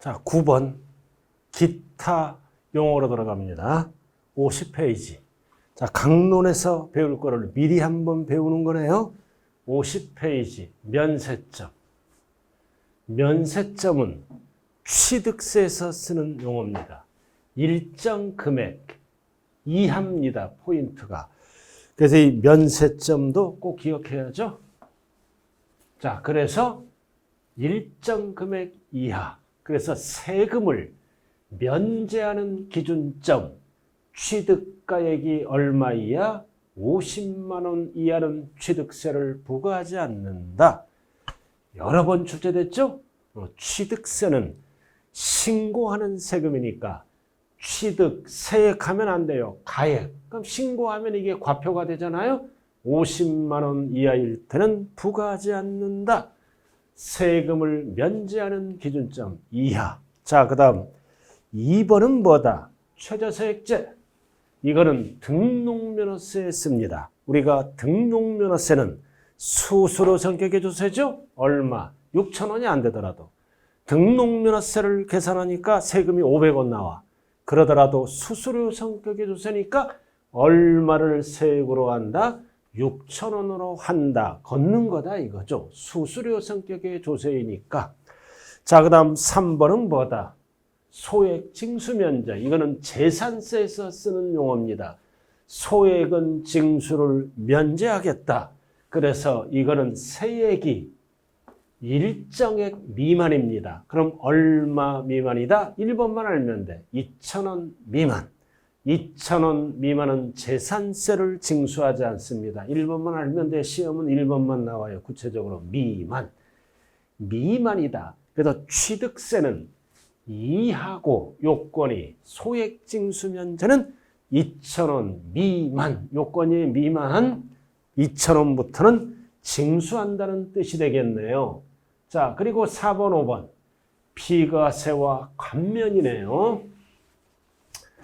자, 9번 기타 용어로 들어갑니다. 50페이지. 자, 강론에서 배울 거를 미리 한번 배우는 거네요. 50페이지 면세점. 면세점은 취득세에서 쓰는 용어입니다. 일정 금액 이하입니다. 포인트가. 그래서 이 면세점도 꼭 기억해야죠. 자, 그래서 일정 금액 이하. 그래서 세금을 면제하는 기준점. 취득가액이 얼마 이하? 50만 원 이하는 취득세를 부과하지 않는다. 여러 번 출제됐죠? 취득세는 신고하는 세금이니까 취득, 세액하면 안 돼요. 가액. 그럼 신고하면 이게 과표가 되잖아요. 50만 원 이하일 때는 부과하지 않는다. 세금을 면제하는 기준점 이하. 자, 그 다음 2번은 뭐다? 최저세액제. 이거는 등록면허세에 씁니다. 우리가 등록면허세는 수수료 성격의 조세죠? 얼마? 6천 원이 안 되더라도. 등록면허세를 계산하니까 세금이 500원 나와. 그러더라도 수수료 성격의 조세니까 얼마를 세액으로 한다? 6천 원으로 한다. 걷는 거다 이거죠. 수수료 성격의 조세이니까. 자, 그 다음 3번은 뭐다? 소액 징수면제. 이거는 재산세에서 쓰는 용어입니다. 소액은 징수를 면제하겠다. 그래서 이거는 세액이 일정액 미만입니다. 그럼 얼마 미만이다? 1번만 알면 돼. 2,000원 미만. 2,000원 미만은 재산세를 징수하지 않습니다. 1번만 알면 돼. 시험은 1번만 나와요. 구체적으로 미만. 미만이다. 그래서 취득세는 이하고 요건이 소액징수면제는 2,000원 미만. 요건이 미만 2,000원부터는 징수한다는 뜻이 되겠네요. 자, 그리고 4번, 5번. 비과세와 감면이네요.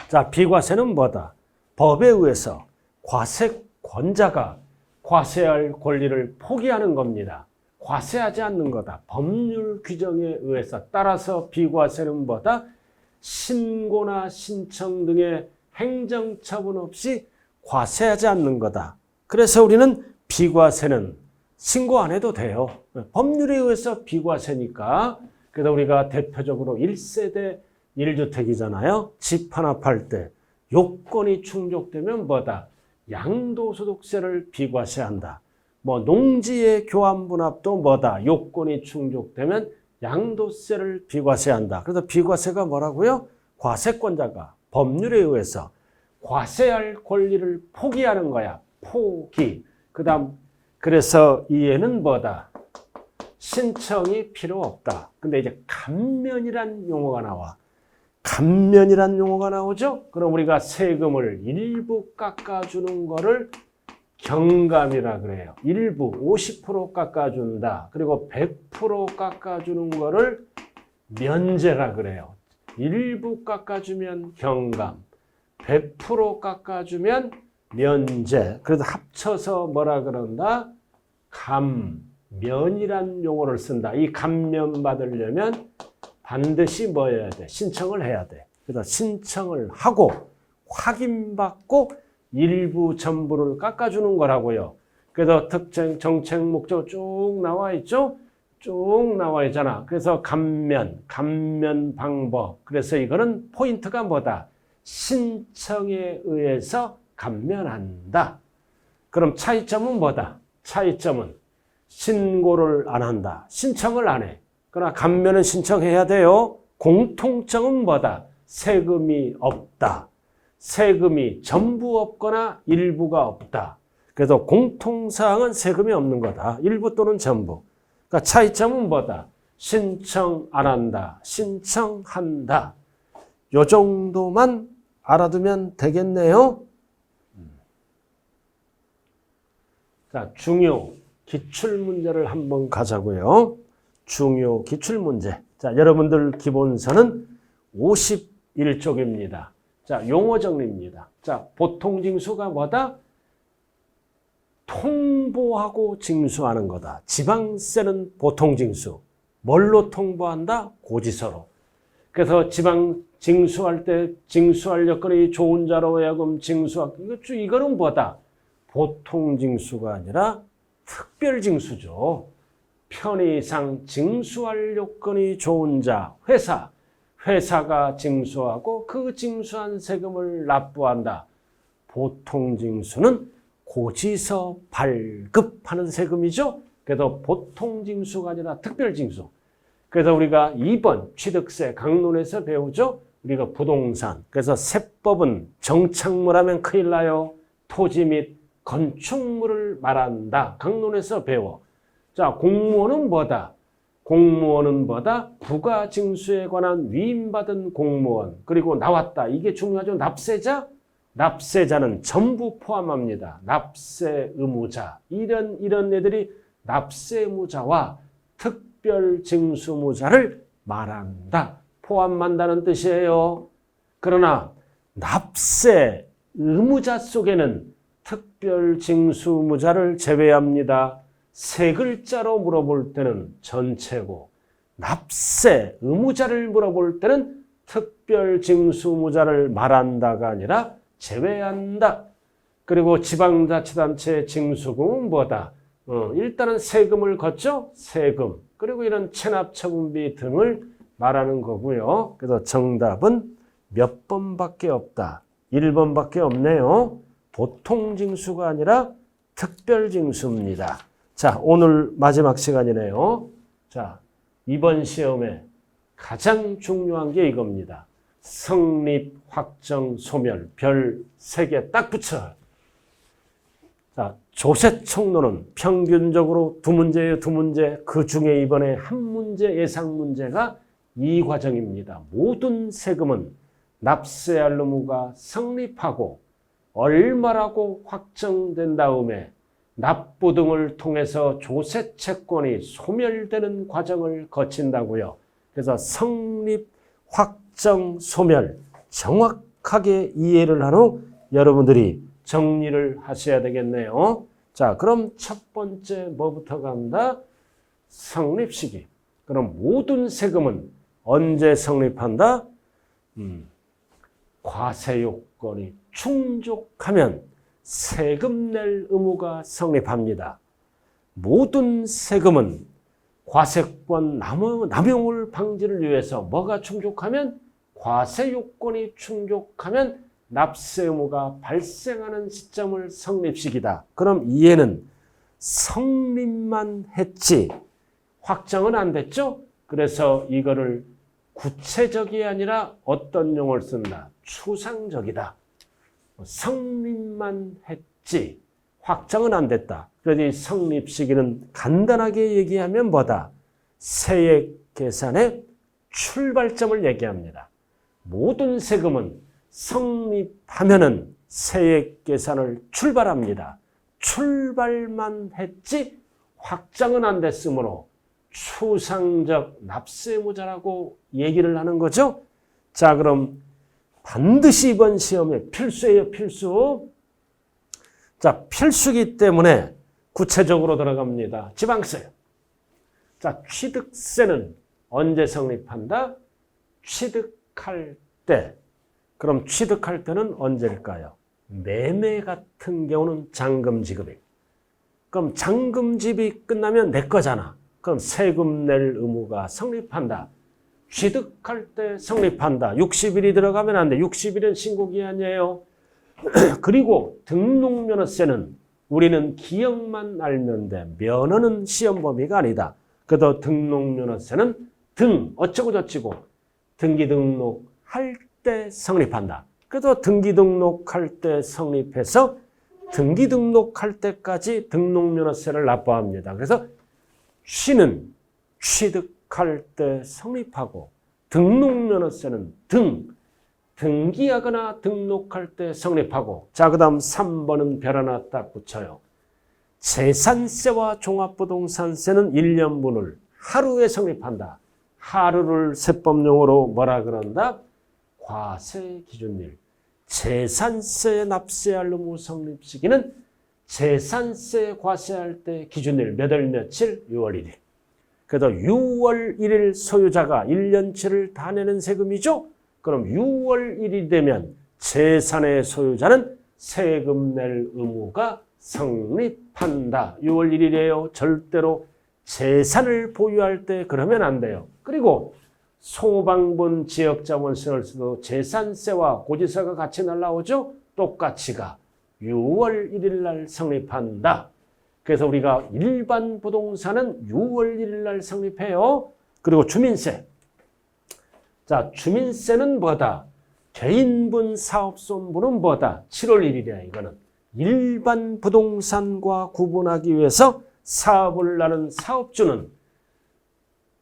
자, 비과세는 뭐다? 법에 의해서 과세권자가 과세할 권리를 포기하는 겁니다. 과세하지 않는 거다. 법률 규정에 의해서. 따라서 비과세는 뭐다? 신고나 신청 등의 행정처분 없이 과세하지 않는 거다. 그래서 우리는 비과세는 신고 안 해도 돼요. 법률에 의해서 비과세니까. 그래서 우리가 대표적으로 1세대 1주택이잖아요. 집 하나 팔 때 요건이 충족되면 뭐다? 양도소득세를 비과세한다. 뭐 농지의 교환분합도 뭐다? 요건이 충족되면 양도세를 비과세한다. 그래서 비과세가 뭐라고요? 과세권자가 법률에 의해서 과세할 권리를 포기하는 거야. 포기. 그 다음 그래서 이에는 뭐다? 신청이 필요 없다. 근데 이제 감면이란 용어가 나와. 감면이란 용어가 나오죠? 그럼 우리가 세금을 일부 깎아주는 거를 경감이라 그래요. 일부 50% 깎아준다. 그리고 100% 깎아주는 거를 면제라 그래요. 일부 깎아주면 경감, 100% 깎아주면 면제. 그래서 합쳐서 뭐라 그런다? 감면이란 용어를 쓴다. 이 감면 받으려면 반드시 뭐 해야 돼? 신청을 해야 돼. 그래서 신청을 하고 확인받고 일부 전부를 깎아주는 거라고요. 그래서 특징, 정책, 목적 쭉 나와 있죠? 쭉 나와 있잖아. 그래서 감면 방법. 그래서 이거는 포인트가 뭐다? 신청에 의해서 감면한다. 그럼 차이점은 뭐다? 차이점은 신고를 안 한다. 신청을 안 해. 그러나 감면은 신청해야 돼요. 공통점은 뭐다? 세금이 없다. 세금이 전부 없거나 일부가 없다. 그래서 공통사항은 세금이 없는 거다. 일부 또는 전부. 그러니까 차이점은 뭐다? 신청 안 한다. 신청한다. 요 정도만 알아두면 되겠네요. 자, 중요 기출문제를 한번 가자고요. 중요 기출문제. 자, 여러분들 기본서는 51쪽입니다. 자, 용어 정리입니다. 자, 보통징수가 뭐다? 통보하고 징수하는 거다. 지방세는 보통징수. 뭘로 통보한다? 고지서로. 그래서 지방 징수할 때 징수할 여건이 좋은 자로 하여금 이거는 뭐다? 보통 징수가 아니라 특별 징수죠. 편의상 징수할 요건이 좋은 자, 회사가 징수하고 그 징수한 세금을 납부한다. 보통 징수는 고지서 발급하는 세금이죠. 그래서 보통 징수가 아니라 특별 징수. 그래서 우리가 2번 취득세 강론에서 배우죠. 우리가 부동산. 그래서 세법은 정착물하면 큰일 나요. 토지 및 건축물을 말한다. 강론에서 배워. 자, 공무원은 뭐다? 부가징수에 관한 위임받은 공무원. 그리고 나왔다. 이게 중요하죠. 납세자는 전부 포함합니다. 납세 의무자. 이런 애들이 납세 의무자와 특별징수무자를 말한다. 포함한다는 뜻이에요. 그러나 납세 의무자 속에는 특별징수무자를 제외합니다. 세 글자로 물어볼 때는 전체고 납세 의무자를 물어볼 때는 특별징수무자를 말한다가 아니라 제외한다. 그리고 지방자치단체 징수금은 뭐다? 일단은 세금을 걷죠. 세금. 그리고 이런 체납처분비 등을 말하는 거고요. 그래서 정답은 몇 번밖에 없다. 1번밖에 없네요. 보통징수가 아니라 특별징수입니다. 자, 오늘 마지막 시간이네요. 자, 이번 시험에 가장 중요한 게 이겁니다. 성립, 확정, 소멸, 별 3개 딱 붙여. 자, 조세청론은 평균적으로 2문제예요, 2문제. 그 중에 이번에 한 문제, 예상 문제가 이 과정입니다. 모든 세금은 납세할 의무가 성립하고 얼마라고 확정된 다음에 납부 등을 통해서 조세 채권이 소멸되는 과정을 거친다고요. 그래서 성립, 확정, 소멸 정확하게 이해를 한 후 여러분들이 정리를 하셔야 되겠네요. 자, 그럼 첫 번째 뭐부터 간다? 성립 시기. 그럼 모든 세금은 언제 성립한다? 과세 요건이 충족하면 세금 낼 의무가 성립합니다. 모든 세금은 과세권 남용을 방지를 위해서 뭐가 충족하면 과세 요건이 충족하면 납세 의무가 발생하는 시점을 성립시키다. 그럼 이해는 성립만 했지 확정은 안 됐죠? 그래서 이거를 구체적이 아니라 어떤 용어를 쓴다? 추상적이다. 성립만 했지 확정은 안 됐다. 그래서 이 성립 시기는 간단하게 얘기하면 뭐다? 세액 계산의 출발점을 얘기합니다. 모든 세금은 성립하면은 세액 계산을 출발합니다. 출발만 했지 확정은 안 됐으므로 추상적 납세 의무자라고 얘기를 하는 거죠. 자, 그럼 반드시 이번 시험에 필수예요, 필수. 자, 필수기 때문에 구체적으로 들어갑니다. 지방세. 자, 취득세는 언제 성립한다? 취득할 때. 그럼 취득할 때는 언제일까요? 매매 같은 경우는 잔금 지급이. 그럼 잔금 지급이 끝나면 내 거잖아. 그럼 세금 낼 의무가 성립한다. 취득할 때 성립한다. 60일이 들어가면 안 돼. 60일은 신고기한이에요. 그리고 등록면허세는 우리는 기억만 알면 돼. 면허는 시험 범위가 아니다. 그래도 등록면허세는 어쩌고 저쩌고 등기 등록할 때 성립한다. 그래도 등기 등록할 때 성립해서 등기 등록할 때까지 등록면허세를 납부합니다. 그래서 취는 취득할 때 성립하고 등록면허세는 등기하거나 등록할 때 성립하고 자, 그 다음 3번은 별 하나 딱 붙여요. 재산세와 종합부동산세는 1년분을 하루에 성립한다. 하루를 세법용어로 뭐라 그런다? 과세기준일. 재산세 납세할 의무 성립 시기는 재산세 과세할 때 기준일 몇 월 며칠? 6월 1일. 그래서 6월 1일 소유자가 1년치를 다 내는 세금이죠. 그럼 6월 1일이 되면 재산의 소유자는 세금 낼 의무가 성립한다. 6월 1일이에요. 절대로 재산을 보유할 때 그러면 안 돼요. 그리고 소방분 지역자본세율에서도 재산세와 고지세가 같이 날라오죠. 똑같이가 6월 1일 날 성립한다. 그래서 우리가 일반 부동산은 6월 1일 날 성립해요. 그리고 주민세. 자, 주민세는 뭐다? 개인분 사업손분은 뭐다? 7월 1일이야 이거는. 일반 부동산과 구분하기 위해서 사업을 하는 사업주는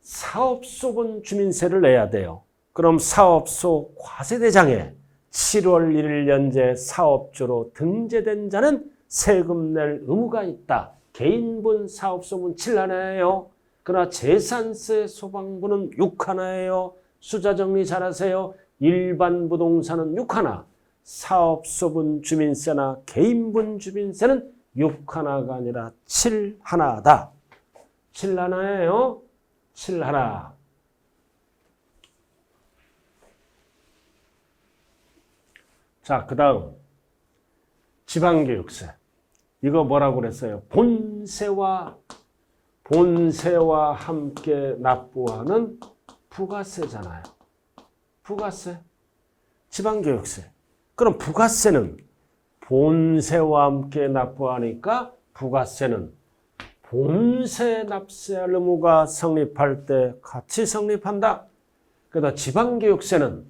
사업소분 주민세를 내야 돼요. 그럼 사업소 과세대장에 7월 1일 연재 사업주로 등재된 자는 세금 낼 의무가 있다. 개인분 사업소분 7하나예요. 그러나 재산세 소방분은 6하나예요. 숫자 정리 잘하세요. 일반 부동산은 6하나, 사업소분 주민세나 개인분 주민세는 6하나가 아니라 7하나다. 7하나예요. 7하나. 자, 그 다음 지방교육세. 이거 뭐라고 그랬어요? 본세와 함께 납부하는 부가세잖아요. 부가세, 지방교육세. 그럼 부가세는 본세와 함께 납부하니까 부가세는 본세 납세할 의무가 성립할 때 같이 성립한다. 그래서 지방교육세는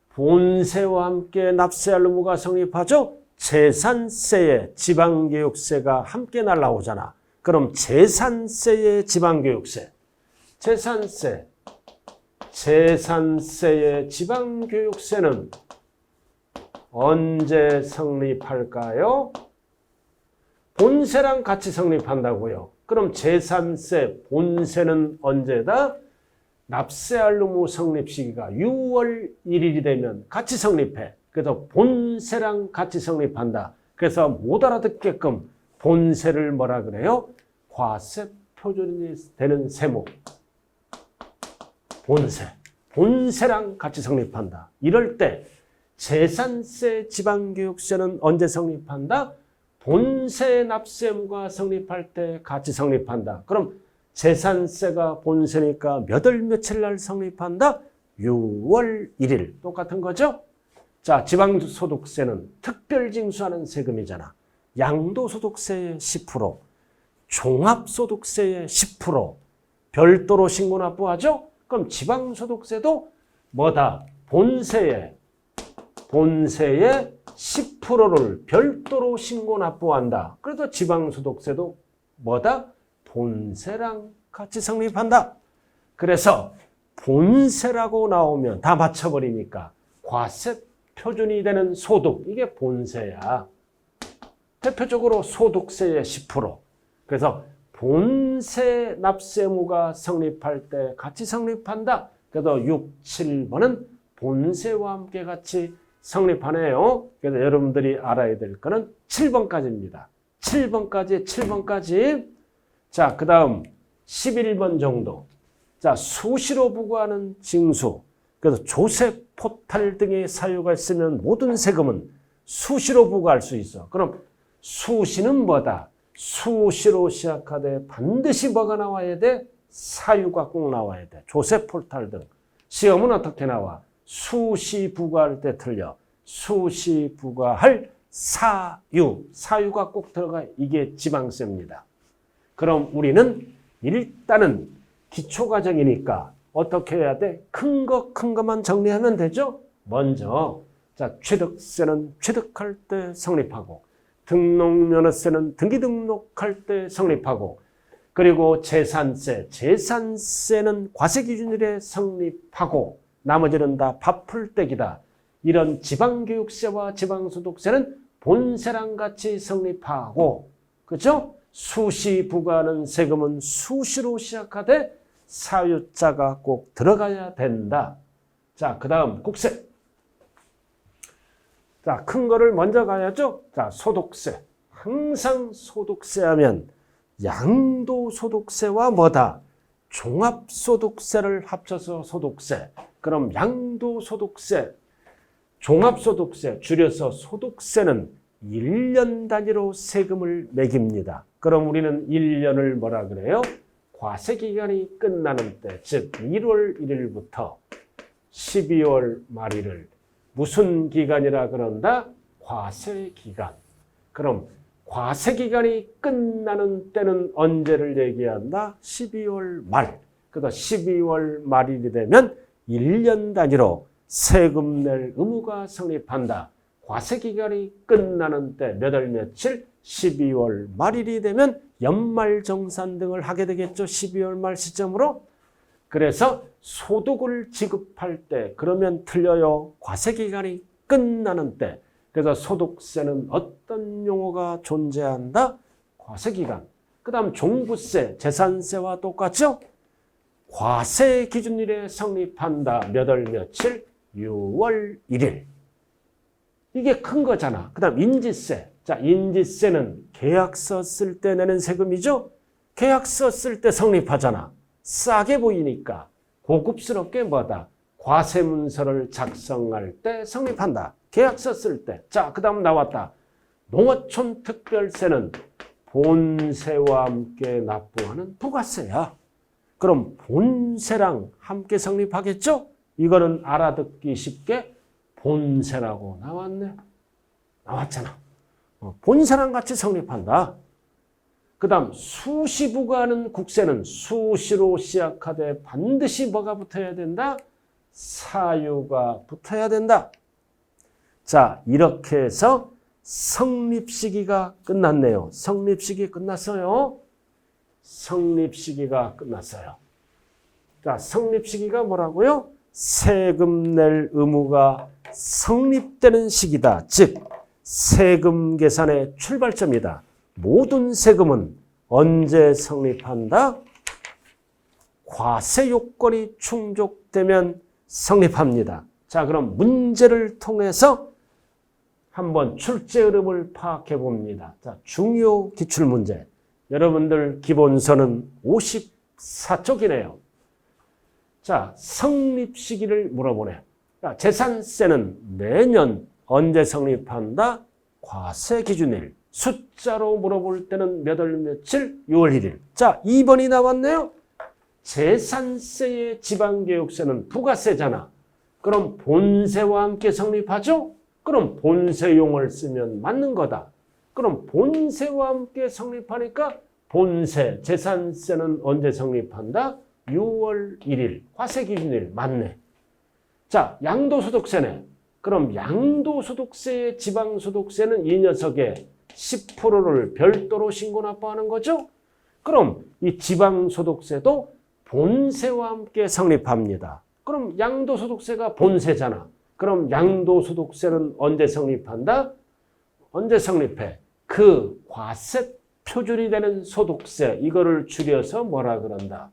본세와 함께 납세할 의무가 성립하죠. 재산세에 지방교육세가 함께 날라오잖아. 그럼 재산세의 지방교육세, 재산세의 지방교육세는 언제 성립할까요? 본세랑 같이 성립한다고요. 그럼 재산세 본세는 언제다? 납세할 의무 성립 시기가 6월 1일이 되면 같이 성립해. 그래서 본세랑 같이 성립한다. 그래서 못 알아듣게끔 본세를 뭐라 그래요? 과세 표준이 되는 세목. 본세랑 같이 성립한다. 이럴 때 재산세 지방교육세는 언제 성립한다? 본세 납세 의무가 성립할 때 같이 성립한다. 그럼 재산세가 본세니까 몇 월 며칠 날 성립한다? 6월 1일. 똑같은 거죠? 자, 지방소득세는 특별징수하는 세금이잖아. 양도소득세의 10%, 종합소득세의 10%, 별도로 신고 납부하죠? 그럼 지방소득세도 뭐다? 본세의 10%를 별도로 신고 납부한다. 그래서 지방소득세도 뭐다? 본세랑 같이 성립한다. 그래서 본세라고 나오면 다 맞춰버리니까 과세 표준이 되는 소득, 이게 본세야. 대표적으로 소득세의 10%. 그래서 본세 납세 의무가 성립할 때 같이 성립한다. 그래서 6, 7번은 본세와 함께 같이 성립하네요. 그래서 여러분들이 알아야 될 거는 7번까지입니다. 7번까지. 자, 그 다음 11번 정도. 자, 수시로 부과하는 징수. 그래서 조세 포탈 등의 사유가 있으면 모든 세금은 수시로 부과할 수 있어. 그럼 수시는 뭐다? 수시로 시작하되 반드시 뭐가 나와야 돼? 사유가 꼭 나와야 돼. 조세 포탈 등. 시험은 어떻게 나와? 수시 부과할 때 틀려. 수시 부과할 사유가 꼭 들어가. 이게 지방세입니다. 그럼 우리는 일단은 기초과정이니까 어떻게 해야 돼? 큰 거만 정리하면 되죠? 먼저, 자, 취득세는 취득할 때 성립하고, 등록면허세는 등기 등록할 때 성립하고, 그리고 재산세는 과세기준일에 성립하고, 나머지는 다 밥풀떼기다. 이런 지방교육세와 지방소득세는 본세랑 같이 성립하고, 그렇죠? 수시 부과하는 세금은 수시로 시작하되 사유자가 꼭 들어가야 된다. 자, 그 다음 국세. 자, 큰 거를 먼저 가야죠. 자, 소득세. 항상 소득세 하면 양도소득세와 뭐다? 종합소득세를 합쳐서 소득세. 그럼 양도소득세, 종합소득세 줄여서 소득세는 1년 단위로 세금을 매깁니다. 그럼 우리는 1년을 뭐라 그래요? 과세기간이 끝나는 때, 즉 1월 1일부터 12월 말일을 무슨 기간이라 그런다? 과세기간. 그럼 과세기간이 끝나는 때는 언제를 얘기한다? 12월 말. 그래서 12월 말일이 되면 1년 단위로 세금 낼 의무가 성립한다. 과세기간이 끝나는 때 몇 월 며칠? 12월 말일이 되면 연말정산 등을 하게 되겠죠. 12월 말 시점으로. 그래서 소득을 지급할 때 그러면 틀려요. 과세기간이 끝나는 때. 그래서 소득세는 어떤 용어가 존재한다? 과세기간. 그 다음 종부세, 재산세와 똑같죠? 과세 기준일에 성립한다. 몇 월 며칠? 6월 1일. 이게 큰 거잖아. 그 다음 인지세. 자, 인지세는 계약서 쓸 때 내는 세금이죠? 계약서 쓸 때 성립하잖아. 싸게 보이니까 고급스럽게 뭐다? 과세문서를 작성할 때 성립한다. 계약서 쓸 때. 자, 그 다음 나왔다. 농어촌 특별세는 본세와 함께 납부하는 부가세야. 그럼 본세랑 함께 성립하겠죠? 이거는 알아듣기 쉽게 본세라고 나왔네. 나왔잖아. 본세랑 같이 성립한다. 그 다음 수시부가 하는 국세는 수시로 시작하되 반드시 뭐가 붙어야 된다? 사유가 붙어야 된다. 자, 이렇게 해서 성립시기가 끝났네요. 성립시기 끝났어요. 성립시기가 끝났어요. 자, 성립시기가 뭐라고요? 세금 낼 의무가 성립되는 시기다. 즉, 세금 계산의 출발점이다. 모든 세금은 언제 성립한다? 과세 요건이 충족되면 성립합니다. 자, 그럼 문제를 통해서 한번 출제 흐름을 파악해 봅니다. 자, 중요 기출문제. 여러분들 기본서는 54쪽이네요. 자, 성립 시기를 물어보네요. 자, 재산세는 내년 언제 성립한다? 과세 기준일. 숫자로 물어볼 때는 몇 월 며칠? 6월 1일. 자, 2번이 나왔네요. 재산세의 지방교육세는 부가세잖아. 그럼 본세와 함께 성립하죠? 그럼 본세용을 쓰면 맞는 거다. 그럼 본세와 함께 성립하니까 본세, 재산세는 언제 성립한다? 6월 1일, 과세기준일 맞네. 자, 양도소득세네. 그럼 양도소득세의 지방소득세는 이 녀석의 10%를 별도로 신고 납부하는 거죠? 그럼 이 지방소득세도 본세와 함께 성립합니다. 그럼 양도소득세가 본세잖아. 그럼 양도소득세는 언제 성립한다? 언제 성립해? 그 과세 표준이 되는 소득세, 이거를 줄여서 뭐라 그런다?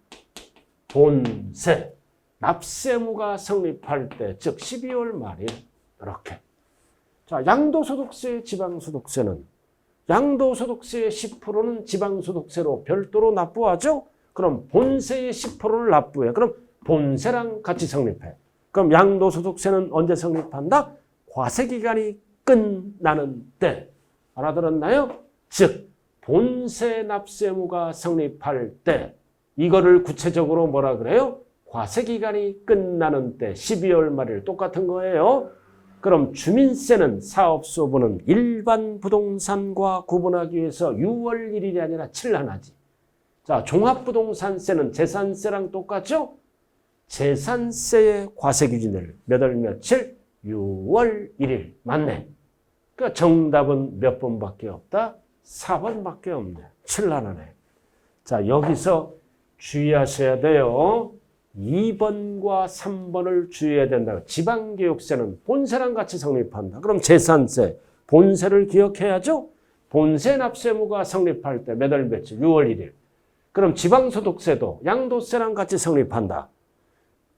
본세. 납세무가 성립할 때, 즉 12월 말일. 이렇게. 자, 양도소득세, 지방소득세는 양도소득세의 10%는 지방소득세로 별도로 납부하죠? 그럼 본세의 10%를 납부해. 그럼 본세랑 같이 성립해. 그럼 양도소득세는 언제 성립한다? 과세기간이 끝나는 때. 알아들었나요? 즉, 본세 납세무가 성립할 때. 이거를 구체적으로 뭐라 그래요? 과세기간이 끝나는 때 12월 말일 똑같은 거예요. 그럼 주민세는 사업소부는 일반 부동산과 구분하기 위해서 6월 1일이 아니라 7일 하나지. 자, 종합부동산세는 재산세랑 똑같죠? 재산세의 과세기준일 몇 월 며칠? 6월 1일. 맞네. 그러니까 정답은 몇 번밖에 없다? 4번밖에 없네. 7일 하나네. 자, 여기서 주의하셔야 돼요. 2번과 3번을 주의해야 된다. 지방교육세는 본세랑 같이 성립한다. 그럼 재산세, 본세를 기억해야죠. 본세 납세무가 성립할 때 몇 월 며칠? 6월 1일. 그럼 지방소득세도 양도세랑 같이 성립한다.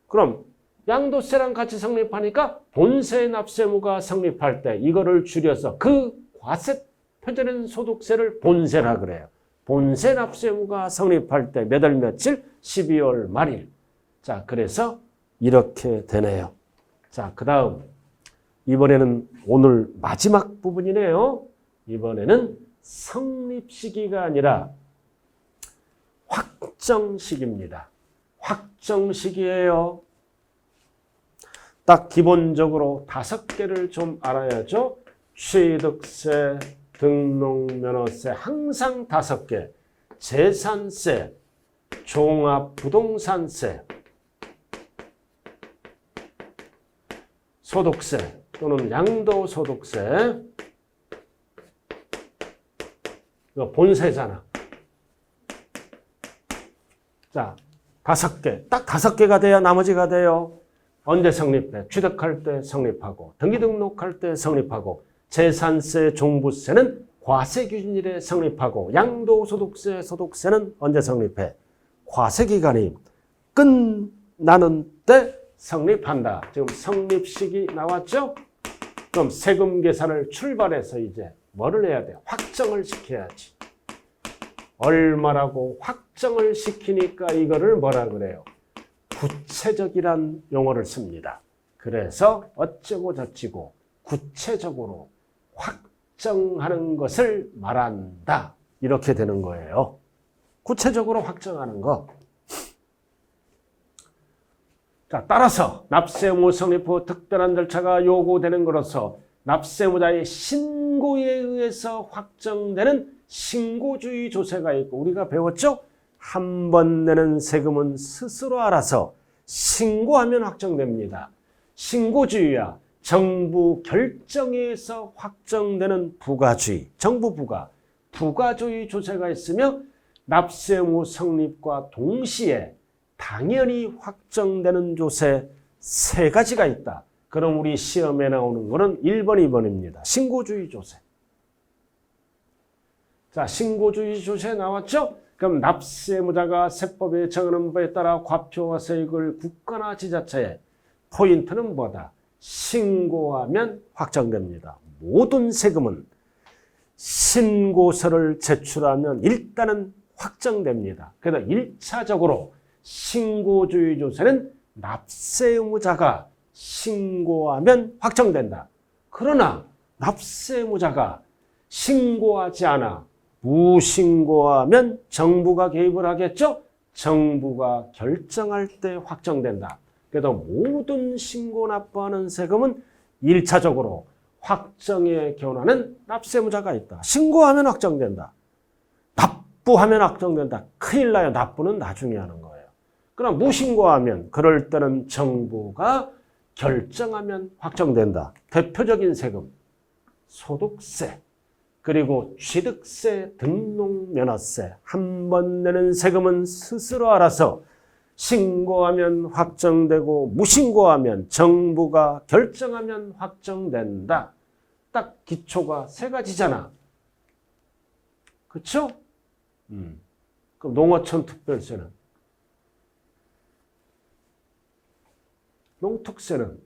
그럼 양도세랑 같이 성립하니까 본세 납세무가 성립할 때 이거를 줄여서 그 과세 표준된 소득세를 본세라 그래요. 본세 납세무가 성립할 때 몇 월 며칠? 12월 말일. 자, 그래서 이렇게 되네요. 자, 그 다음. 이번에는 오늘 마지막 부분이네요. 이번에는 성립시기가 아니라 확정시기입니다. 확정시기예요. 딱 기본적으로 5개를 좀 알아야죠. 취득세, 등록면허세 항상 5개, 재산세, 종합부동산세, 소득세 또는 양도소득세, 이거 본세잖아. 자, 5개, 딱 5개가 돼야 나머지가 돼요. 언제 성립해? 취득할 때 성립하고, 등기 등록할 때 성립하고, 재산세, 종부세는 과세기준일에 성립하고, 양도소득세, 소득세는 언제 성립해? 과세기간이 끝나는 때 성립한다. 지금 성립시기 나왔죠? 그럼 세금 계산을 출발해서 이제 뭐를 해야 돼? 확정을 시켜야지. 얼마라고 확정을 시키니까 이거를 뭐라 그래요? 구체적이란 용어를 씁니다. 그래서 어쩌고 저쩌고 구체적으로 확정하는 것을 말한다. 이렇게 되는 거예요. 구체적으로 확정하는 거. 자, 따라서 납세 의무 성립 후 특별한 절차가 요구되는 것으로서 납세의무자의 신고에 의해서 확정되는 신고주의 조세가 있고, 우리가 배웠죠? 한 번 내는 세금은 스스로 알아서 신고하면 확정됩니다. 신고주의야 정부 결정에 의해서 확정되는 부가주의, 정부 부가주의 조세가 있으며 납세 의무 성립과 동시에 당연히 확정되는 조세 3가지가 있다. 그럼 우리 시험에 나오는 거는 1번, 2번입니다. 신고주의 조세. 자, 신고주의 조세 나왔죠? 그럼 납세의무자가 세법에 정하는 바에 따라 과표와 세액을 국가나 지자체에, 포인트는 뭐다? 신고하면 확정됩니다. 모든 세금은 신고서를 제출하면 일단은 확정됩니다. 그래서 1차적으로 신고주의 조세는 납세의무자가 신고하면 확정된다. 그러나 납세의무자가 신고하지 않아 무신고하면 정부가 개입을 하겠죠? 정부가 결정할 때 확정된다. 그래서 모든 신고 납부하는 세금은 1차적으로 확정에 견하는 납세의무자가 있다. 신고하면 확정된다. 납부하면 확정된다. 큰일 나요. 납부는 나중에 하는 거예요. 그럼 무신고하면 그럴 때는 정부가 결정하면 확정된다. 대표적인 세금, 소득세, 그리고 취득세, 등록면허세. 한 번 내는 세금은 스스로 알아서 신고하면 확정되고 무신고하면 정부가 결정하면 확정된다. 딱 기초가 3가지잖아. 그렇죠? 그럼 농어촌 특별세는? 농특세는?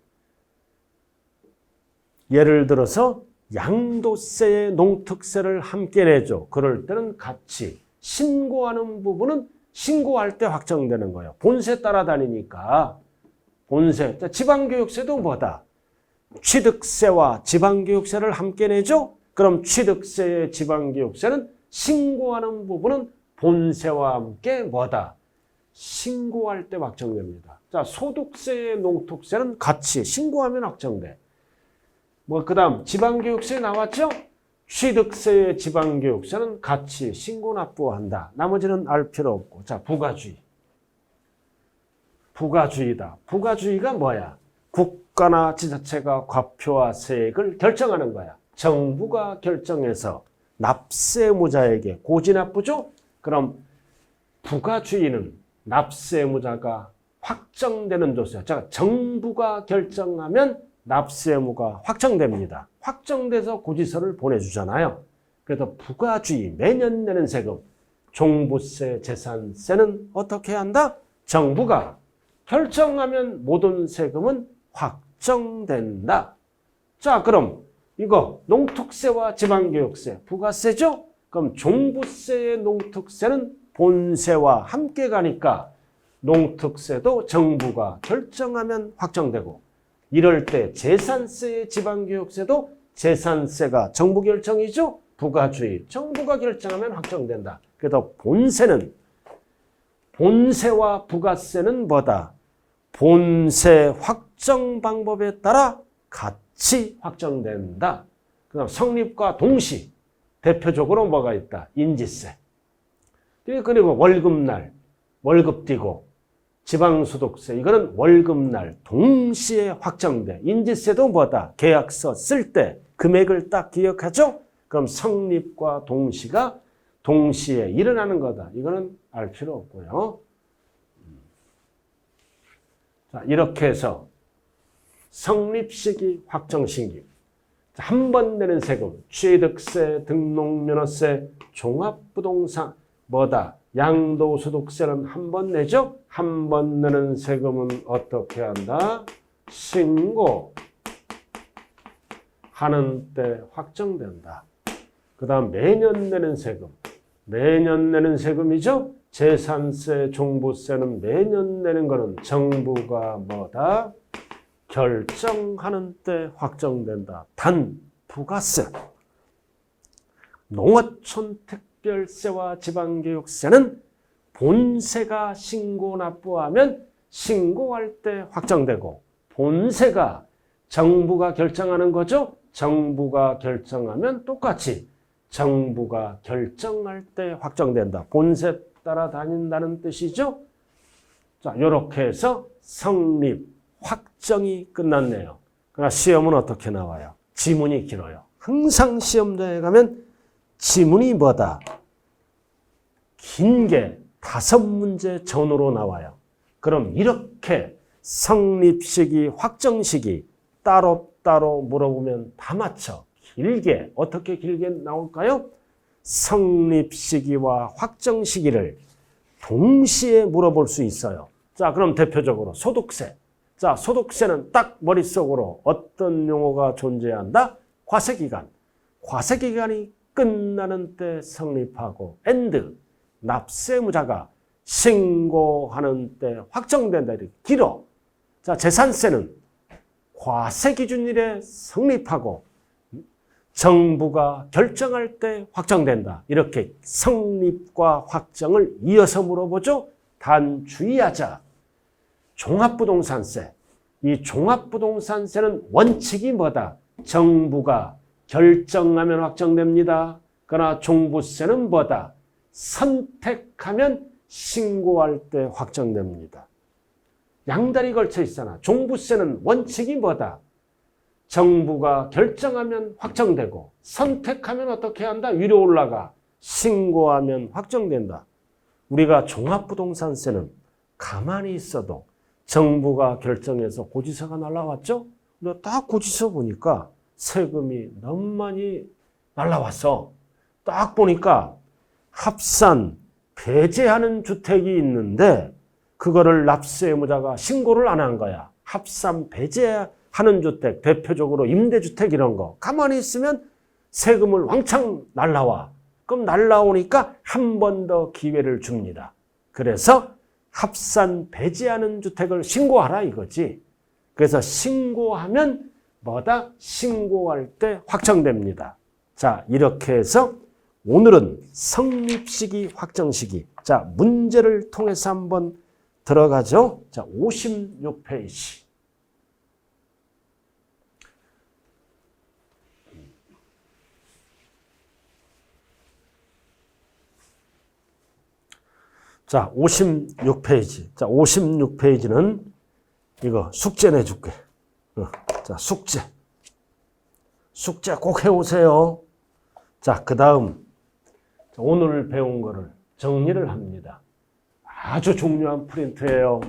예를 들어서 양도세에 농특세를 함께 내죠. 그럴 때는 같이 신고하는 부분은 신고할 때 확정되는 거예요. 본세 따라다니니까. 본세. 지방교육세도 뭐다? 취득세와 지방교육세를 함께 내죠. 그럼 취득세의 지방교육세는 신고하는 부분은 본세와 함께 뭐다? 신고할 때 확정됩니다. 자, 소득세의 농특세는 같이 신고하면 확정돼. 그 다음 지방교육세 나왔죠? 취득세의 지방교육세는 같이 신고 납부한다. 나머지는 알 필요 없고. 자, 부가주의. 부가주의다. 부가주의가 뭐야? 국가나 지자체가 과표와 세액을 결정하는 거야. 정부가 결정해서 납세의무자에게 고지납부죠? 그럼 부가주의는 납세의무자가 확정되는 조세. 자, 정부가 결정하면 납세의무가 확정됩니다. 확정돼서 고지서를 보내주잖아요. 그래서 부가주의, 매년 내는 세금, 종부세, 재산세는 어떻게 한다? 정부가 결정하면 모든 세금은 확정된다. 자, 그럼 이거 농특세와 지방교육세, 부가세죠? 그럼 종부세의 농특세는 본세와 함께 가니까 농특세도 정부가 결정하면 확정되고 이럴 때 재산세의 지방교육세도 재산세가 정부 결정이죠. 부가주의 정부가 결정하면 확정된다. 그래서 본세와 부가세는 뭐다? 본세 확정 방법에 따라 같이 확정된다. 그다음 성립과 동시 대표적으로 뭐가 있다? 인지세. 그리고 월급날, 월급 띄고 지방소득세 이거는 월급날 동시에 확정돼. 인지세도 뭐다? 계약서 쓸 때 금액을 딱 기억하죠? 그럼 성립과 동시가 동시에 일어나는 거다. 이거는 알 필요 없고요. 자, 이렇게 해서 성립시기, 확정시기. 한 번 내는 세금, 취득세, 등록면허세, 종합부동산, 뭐다? 양도소득세는 한 번 내죠? 한 번 내는 세금은 어떻게 한다? 신고하는 때 확정된다. 그 다음 매년 내는 세금이죠? 재산세, 종부세는 매년 내는 거는 정부가 뭐다? 결정하는 때 확정된다. 단 부가세, 농어촌 특별세와 지방교육세는 본세가 신고 납부하면 신고할 때 확정되고 본세가 정부가 결정하는 거죠. 정부가 결정하면 똑같이 정부가 결정할 때 확정된다. 본세 따라 다닌다는 뜻이죠. 자, 이렇게 해서 성립, 확정이 끝났네요. 그러나 시험은 어떻게 나와요? 지문이 길어요. 항상 시험장에 가면 지문이 뭐다? 긴 게 5문제 전후로 나와요. 그럼 이렇게 성립시기, 확정시기 따로따로 물어보면 다 맞춰. 길게, 어떻게 길게 나올까요? 성립시기와 확정시기를 동시에 물어볼 수 있어요. 자, 그럼 대표적으로 소득세. 자, 소득세는 딱 머릿속으로 어떤 용어가 존재한다? 과세기간. 과세기간이 끝나는 때 성립하고 and 납세의무자가 신고하는 때 확정된다. 이렇게 길어. 자, 재산세는 과세기준일에 성립하고 정부가 결정할 때 확정된다. 이렇게 성립과 확정을 이어서 물어보죠. 단 주의하자. 종합부동산세. 이 종합부동산세는 원칙이 뭐다? 정부가 결정하면 확정됩니다. 그러나 종부세는 뭐다? 선택하면 신고할 때 확정됩니다. 양다리 걸쳐 있잖아. 종부세는 원칙이 뭐다? 정부가 결정하면 확정되고 선택하면 어떻게 한다? 위로 올라가. 신고하면 확정된다. 우리가 종합부동산세는 가만히 있어도 정부가 결정해서 고지서가 날라왔죠? 근데 딱 고지서 보니까 세금이 너무 많이 날라왔어. 딱 보니까 합산, 배제하는 주택이 있는데 그거를 납세의무자가 신고를 안 한 거야. 합산, 배제하는 주택, 대표적으로 임대주택 이런 거. 가만히 있으면 세금을 왕창 날라와. 그럼 날라오니까 한 번 더 기회를 줍니다. 그래서 합산, 배제하는 주택을 신고하라 이거지. 그래서 신고하면 뭐다? 신고할 때 확정됩니다. 자, 이렇게 해서 오늘은 성립시기, 확정시기. 자, 문제를 통해서 한번 들어가죠. 자, 56페이지. 자, 56페이지. 자, 56페이지는 이거 숙제 내줄게. 자, 숙제. 숙제 꼭 해오세요. 자, 그 다음 오늘 배운 거를 정리를 합니다. 아주 중요한 프린트예요.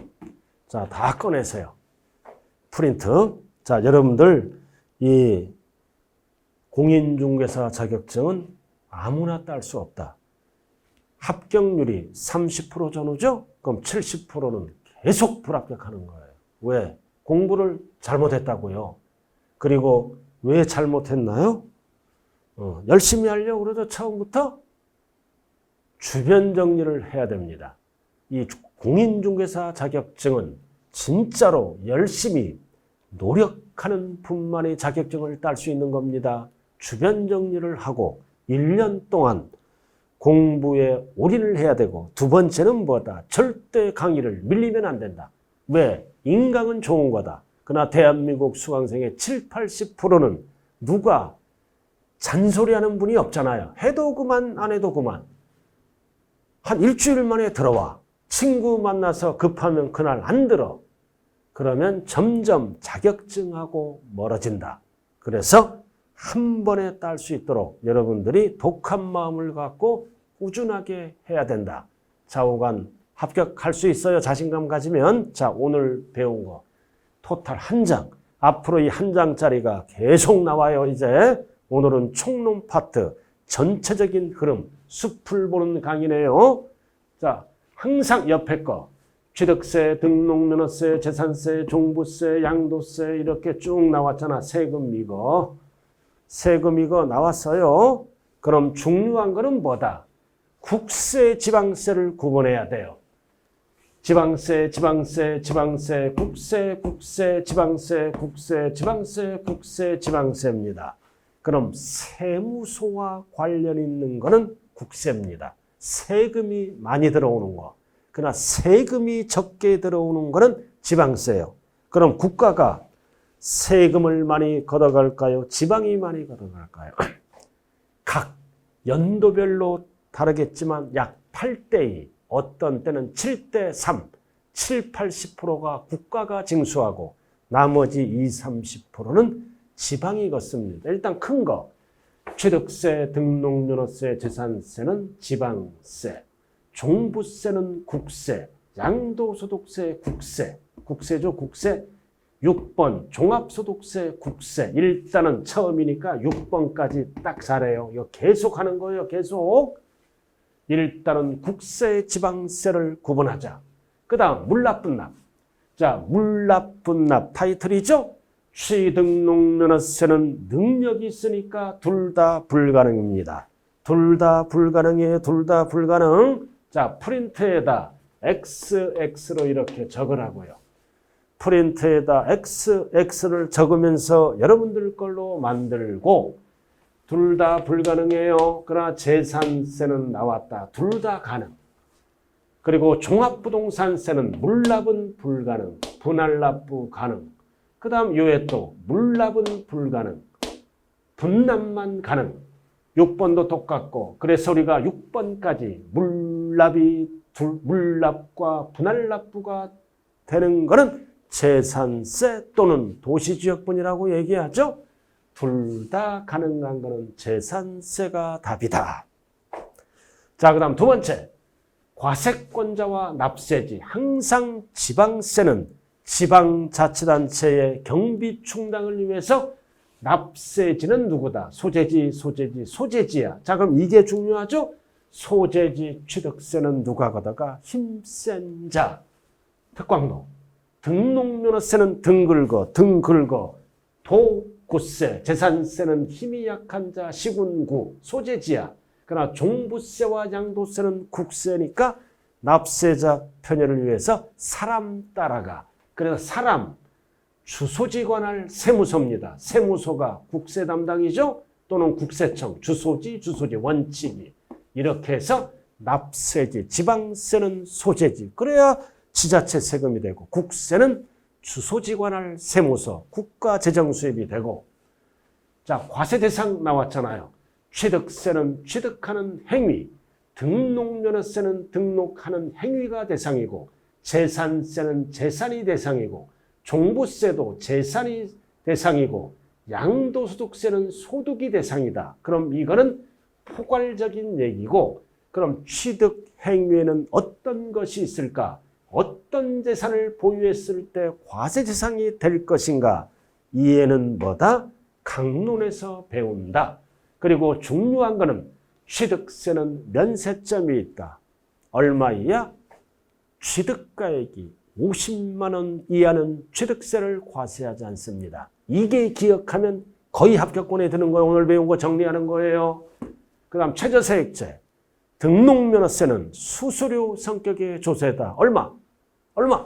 자, 다 꺼내세요. 프린트. 자, 여러분들 이 공인중개사 자격증은 아무나 딸 수 없다. 합격률이 30% 전후죠? 그럼 70%는 계속 불합격하는 거예요. 왜? 공부를 잘못했다고요. 그리고 왜 잘못했나요? 열심히 하려고 그래도 처음부터 주변 정리를 해야 됩니다. 이 공인중개사 자격증은 진짜로 열심히 노력하는 분만이 자격증을 딸 수 있는 겁니다. 주변 정리를 하고 1년 동안 공부에 올인을 해야 되고, 두 번째는 뭐다? 절대 강의를 밀리면 안 된다. 왜? 인강은 좋은 거다. 그러나 대한민국 수강생의 70~80%는 누가 잔소리하는 분이 없잖아요. 해도 그만 안 해도 그만. 한 일주일 만에 들어와. 친구 만나서 급하면 그날 안 들어. 그러면 점점 자격증하고 멀어진다. 그래서 한 번에 딸 수 있도록 여러분들이 독한 마음을 갖고 꾸준하게 해야 된다. 좌우간 합격할 수 있어요. 자신감 가지면. 자, 오늘 배운 거 토탈 한 장. 앞으로 이 한 장짜리가 계속 나와요. 이제 오늘은 총론 파트, 전체적인 흐름, 숲을 보는 강의네요. 자, 항상 옆에 거 취득세, 등록면허세, 재산세, 종부세, 양도세 이렇게 쭉 나왔잖아. 세금 이거. 세금 이거 나왔어요. 그럼 중요한 거는 뭐다? 국세, 지방세를 구분해야 돼요. 지방세, 지방세, 지방세, 국세, 국세, 지방세, 국세, 지방세, 국세, 지방세입니다. 그럼 세무소와 관련 있는 거는 국세입니다. 세금이 많이 들어오는 거. 그러나 세금이 적게 들어오는 거는 지방세예요. 그럼 국가가 세금을 많이 걷어갈까요? 지방이 많이 걷어갈까요? 각 연도별로 다르겠지만 약 8대2, 어떤 때는 7대3, 70~80%가 국가가 징수하고 나머지 20~30%는 지방이 걷습니다. 일단 큰 거, 취득세, 등록면허세, 재산세는 지방세, 종부세는 국세, 양도소득세 국세, 국세죠, 국세. 6번 종합소득세 국세. 일단은 처음이니까 6번까지 딱 잘해요. 이거 계속 하는 거예요. 계속. 일단은 국세, 지방세를 구분하자. 그 다음 물납분납. 자, 물납분납 타이틀이죠. 취등록면허세는 능력이 있으니까 둘 다 불가능입니다. 둘 다 불가능이에요. 둘 다 불가능. 자, 프린트에다 XX로 이렇게 적으라고요. 프린트에다 XX를 적으면서 여러분들 걸로 만들고, 둘 다 불가능해요. 그러나 재산세는 나왔다. 둘 다 가능. 그리고 종합부동산세는 물납은 불가능, 분할납부 가능. 그 다음 요에 또 물납은 불가능, 분납만 가능. 6번도 똑같고, 그래서 우리가 6번까지 물납과 분할납부가 되는 거는 재산세 또는 도시지역분이라고 얘기하죠. 둘 다 가능한 거는 재산세가 답이다. 자, 그 다음 두 번째. 과세권자와 납세지. 항상 지방세는 지방자치단체의 경비 충당을 위해서 납세지는 누구다? 소재지, 소재지, 소재지야. 자, 그럼 이게 중요하죠? 소재지 취득세는 누가 걷어가? 힘센 자. 특광로. 등록면허세는 등 긁어. 도구세. 재산세는 힘이 약한 자, 시군구, 소재지야. 그러나 종부세와 양도세는 국세니까 납세자 편의를 위해서 사람 따라가. 그래서 사람, 주소지 관할 세무소입니다. 세무소가 국세 담당이죠. 또는 국세청, 주소지 원칙이. 이렇게 해서 납세지, 지방세는 소재지. 그래야 지자체 세금이 되고, 국세는 주소지 관할 세무서, 국가재정 수입이 되고. 자, 과세 대상 나왔잖아요. 취득세는 취득하는 행위, 등록면허세는 등록하는 행위가 대상이고, 재산세는 재산이 대상이고, 종부세도 재산이 대상이고, 양도소득세는 소득이 대상이다. 그럼 이거는 포괄적인 얘기고, 그럼 취득 행위에는 어떤 것이 있을까? 어떤 재산을 보유했을 때 과세 대상이 될 것인가? 이해는 뭐다? 강론에서 배운다. 그리고 중요한 거는 취득세는 면세점이 있다. 얼마이야? 취득가액이 50만 원 이하는 취득세를 과세하지 않습니다. 이게 기억하면 거의 합격권에 드는 거예요. 오늘 배운 거 정리하는 거예요. 그 다음 최저세액제. 등록면허세는 수수료 성격의 조세다. 얼마? 얼마?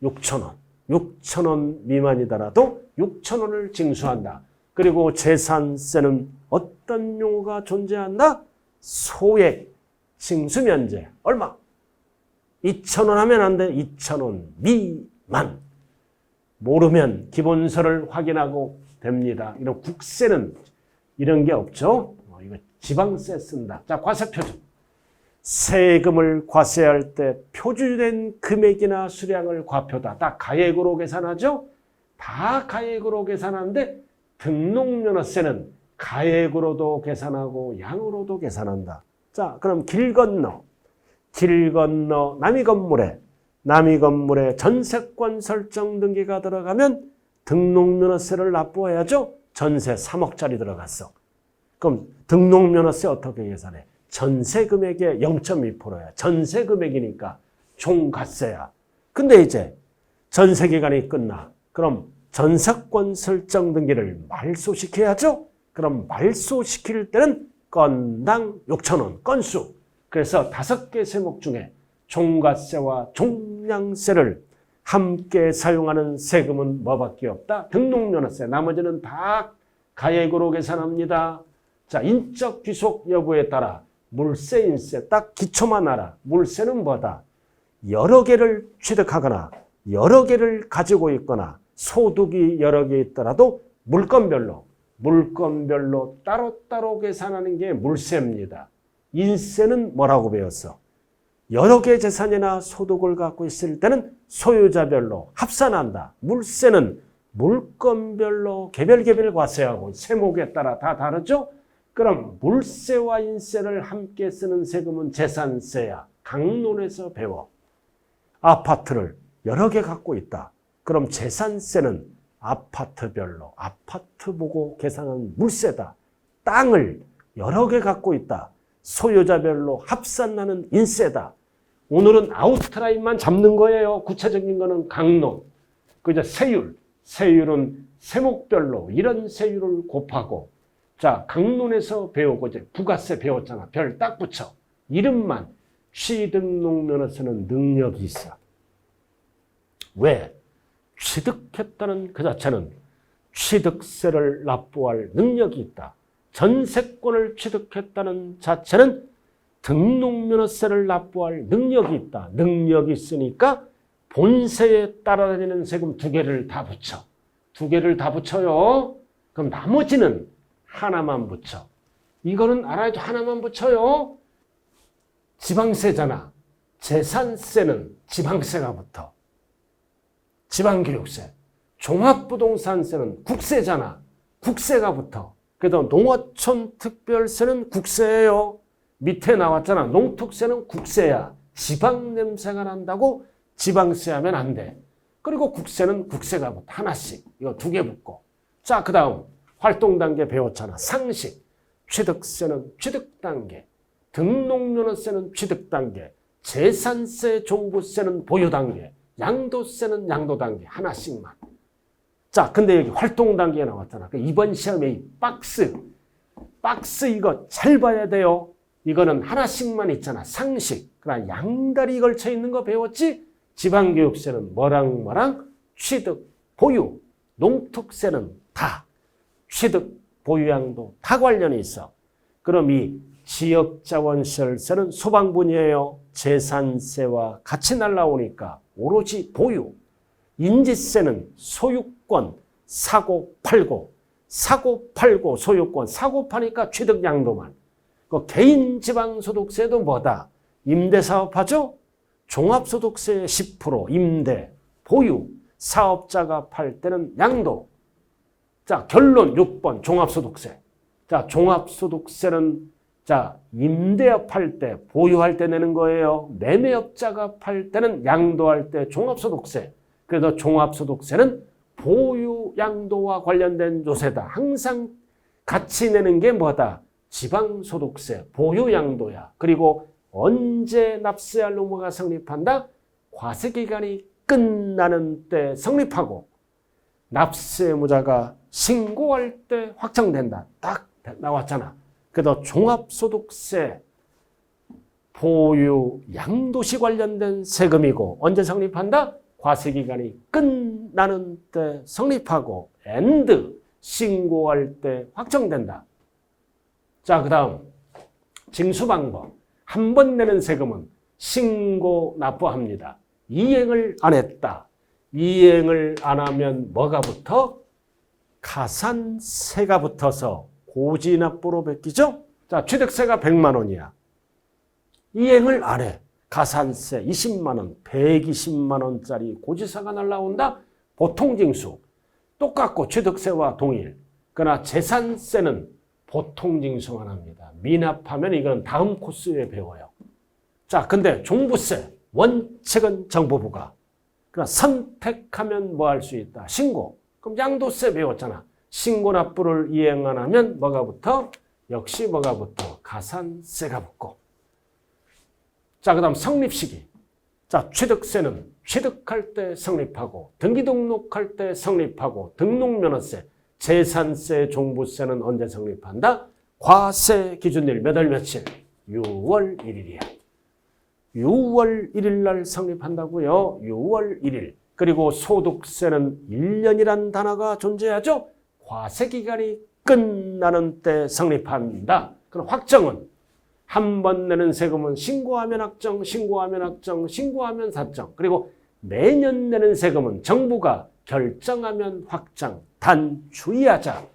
6,000원. 6,000원 미만이더라도 6,000원을 징수한다. 그리고 재산세는 어떤 용어가 존재한다? 소액 징수 면제. 얼마? 2,000원 하면 안 돼. 2,000원 미만. 모르면 기본서를 확인하고 됩니다. 이런 국세는 이런 게 없죠. 이거 지방세 쓴다. 자, 과세표준. 세금을 과세할 때 표준된 금액이나 수량을 과표다. 다 가액으로 계산하죠. 다 가액으로 계산하는데 등록면허세는 가액으로도 계산하고 양으로도 계산한다. 자, 그럼 길 건너 남이 건물에 전세권 설정 등기가 들어가면 등록면허세를 납부해야죠. 전세 3억짜리 들어갔어. 그럼 등록면허세 어떻게 계산해? 전세 금액의 0.2%야. 전세 금액이니까 종갓세야. 근데 이제 전세 기간이 끝나. 그럼 전세권 설정 등기를 말소시켜야죠. 그럼 말소시킬 때는 건당 6,000원 건수. 그래서 5개 세목 중에 종갓세와 종량세를 함께 사용하는 세금은 뭐밖에 없다? 등록면허세. 나머지는 다 가액으로 계산합니다. 자, 인적 귀속 여부에 따라 물세, 인세 딱 기초만 알아. 물세는 뭐다? 여러 개를 취득하거나 여러 개를 가지고 있거나 소득이 여러 개 있더라도 물건별로 따로따로 계산하는 게 물세입니다. 인세는 뭐라고 배웠어? 여러 개 재산이나 소득을 갖고 있을 때는 소유자별로 합산한다. 물세는 물건별로 개별 과세하고 세목에 따라 다 다르죠? 그럼 물세와 인세를 함께 쓰는 세금은 재산세야. 강론에서 배워. 아파트를 여러 개 갖고 있다. 그럼 재산세는 아파트별로 아파트 보고 계산하는 물세다. 땅을 여러 개 갖고 있다. 소유자별로 합산하는 인세다. 오늘은 아웃라인만 잡는 거예요. 구체적인 거는 강론. 그죠? 세율은 세목별로 이런 세율을 곱하고, 자, 강론에서 배우고 이제 부가세 배웠잖아. 별 딱 붙여. 이름만. 취득록면허세는 능력이 있어. 왜? 취득했다는 그 자체는 취득세를 납부할 능력이 있다. 전세권을 취득했다는 자체는 등록면허세를 납부할 능력이 있다. 능력이 있으니까 본세에 따라다니는 세금 2개를 다 붙여. 2개를 다 붙여요. 그럼 나머지는 하나만 붙여. 이거는 알아야죠. 하나만 붙여요. 지방세잖아. 재산세는 지방세가 붙어. 지방교육세. 종합부동산세는 국세잖아. 국세가 붙어. 그래서 농어촌 특별세는 국세예요. 밑에 나왔잖아. 농특세는 국세야. 지방 냄새가 난다고 지방세 하면 안 돼. 그리고 국세는 국세가 붙어. 하나씩. 이거 2개 붙고. 자, 그 다음 활동단계 배웠잖아. 상식. 취득세는 취득단계. 등록면허세는 취득단계. 재산세, 종부세는 보유단계. 양도세는 양도단계. 하나씩만. 자, 근데 여기 활동단계에 나왔잖아. 이번 시험에 이 박스 이거 잘 봐야 돼요. 이거는 하나씩만 있잖아. 상식. 그러나 양다리 걸쳐 있는 거 배웠지? 지방교육세는 뭐랑 취득, 보유. 농특세는 다. 취득, 보유, 양도 다 관련이 있어. 그럼 이 지역자원시설세는 소방분이에요. 재산세와 같이 날라오니까 오로지 보유. 인지세는 소유권, 사고 팔고 소유권, 사고 파니까 취득 양도만. 그 개인 지방소득세도 뭐다? 임대사업하죠? 종합소득세 10%, 임대, 보유, 사업자가 팔 때는 양도. 자, 결론 6번 종합소득세. 자, 종합소득세는 자, 임대업 할 때, 보유할 때 내는 거예요. 매매업자가 팔 때는 양도할 때 종합소득세. 그래서 종합소득세는 보유, 양도와 관련된 조세다. 항상 같이 내는 게 뭐다? 지방소득세, 보유, 양도야. 그리고 언제 납세할 의무가 성립한다? 과세기간이 끝나는 때 성립하고 납세 의무자가 신고할 때 확정된다. 딱 나왔잖아. 그래서 종합소득세 보유 양도시 관련된 세금이고 언제 성립한다? 과세기간이 끝나는 때 성립하고 and 신고할 때 확정된다. 자, 그 다음 징수방법. 한 번 내는 세금은 신고 납부합니다. 이행을 안 했다. 이행을 안 하면 뭐가 붙어? 가산세가 붙어서 고지납부로 바뀌죠? 자, 취득세가 100만 원이야. 이행을 안 해. 가산세 20만 원, 120만 원짜리 고지사가 날라온다? 보통징수. 똑같고 취득세와 동일. 그러나 재산세는 보통징수만 합니다. 미납하면 이건 다음 코스에 배워요. 자, 근데 종부세. 원칙은 정부부가. 그러나 선택하면 뭐 할 수 있다? 신고. 그럼 양도세 배웠잖아. 신고 납부를 이행 안 하면 뭐가 붙어? 역시 뭐가 붙어? 가산세가 붙고. 자, 그 다음 성립시기. 자, 취득세는 취득할 때 성립하고, 등기 등록할 때 성립하고, 등록면허세, 재산세, 종부세는 언제 성립한다? 과세 기준일 몇 월 며칠? 6월 1일이야. 6월 1일 날 성립한다고요. 6월 1일. 그리고 소득세는 1년이란 단어가 존재하죠. 과세기간이 끝나는 때 성립한다. 그럼 확정은 한 번 내는 세금은 신고하면 확정, 신고하면 확정, 신고하면 사정. 그리고 매년 내는 세금은 정부가 결정하면 확정. 단 주의하자.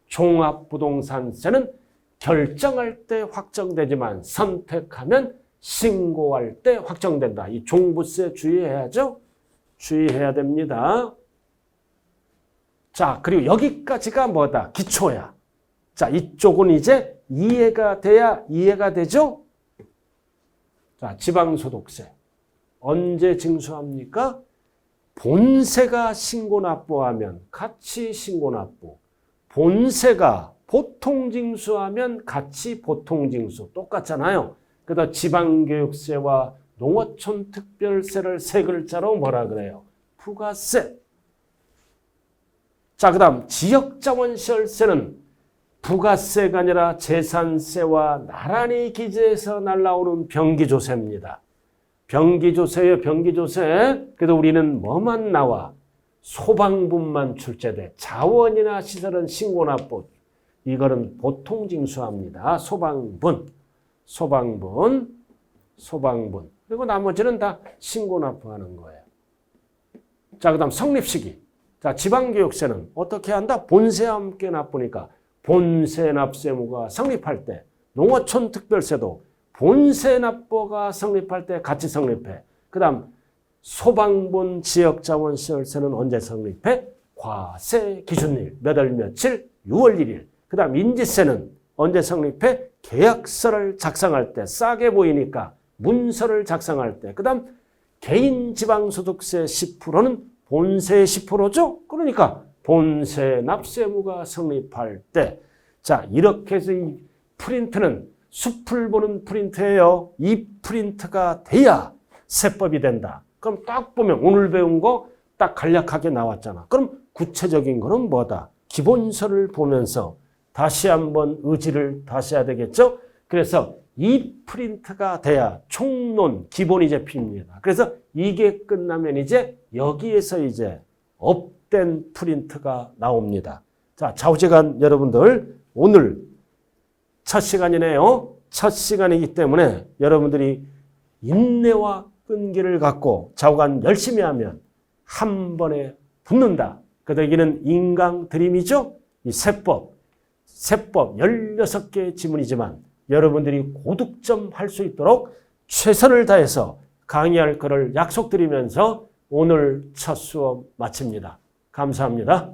종합부동산세는 결정할 때 확정되지만 선택하면 신고할 때 확정된다. 이 종부세 주의해야죠. 주의해야 됩니다. 자, 그리고 여기까지가 뭐다? 기초야. 자, 이쪽은 이제 이해가 돼야 이해가 되죠? 자, 지방소득세. 언제 징수합니까? 본세가 신고납부하면 같이 신고납부. 본세가 보통징수하면 같이 보통징수. 똑같잖아요. 그래서 지방교육세와 농어촌 특별세를 세 글자로 뭐라 그래요? 부가세. 자, 그 다음 지역자원시설세는 부가세가 아니라 재산세와 나란히 기재해서 날라오는 병기조세입니다. 병기조세요, 병기조세. 그래도 우리는 뭐만 나와? 소방분만 출제돼. 자원이나 시설은 신고납부. 이거는 보통징수합니다. 소방분. 그리고 나머지는 다 신고납부하는 거예요. 자, 그 다음 성립시기. 자, 지방교육세는 어떻게 한다? 본세와 함께 납부니까 본세 납세무가 성립할 때, 농어촌 특별세도 본세 납부가 성립할 때 같이 성립해. 그 다음 소방분 지역자원시설세는 언제 성립해? 과세 기준일 몇 월 며칠? 6월 1일. 그 다음 인지세는 언제 성립해? 계약서를 작성할 때 싸게 보이니까 문서를 작성할 때. 그 다음 개인 지방소득세 10%는 본세의 10%죠? 그러니까 본세 납세무가 성립할 때. 자, 이렇게 해서 이 프린트는 숲을 보는 프린트예요. 이 프린트가 돼야 세법이 된다. 그럼 딱 보면 오늘 배운 거 딱 간략하게 나왔잖아. 그럼 구체적인 거는 뭐다? 기본서를 보면서 다시 한번 의지를 다시 해야 되겠죠? 그래서 이 프린트가 돼야 총론 기본이 잡힙니다. 그래서 이게 끝나면 이제 여기에서 이제 업된 프린트가 나옵니다. 자, 좌우지간 여러분들 오늘 첫 시간이네요. 첫 시간이기 때문에 여러분들이 인내와 끈기를 갖고 좌우간 열심히 하면 한 번에 붙는다. 그래서 여기는 인강 드림이죠. 이 세법 16개의 지문이지만 여러분들이 고득점 할 수 있도록 최선을 다해서 강의할 것을 약속드리면서 오늘 첫 수업 마칩니다. 감사합니다.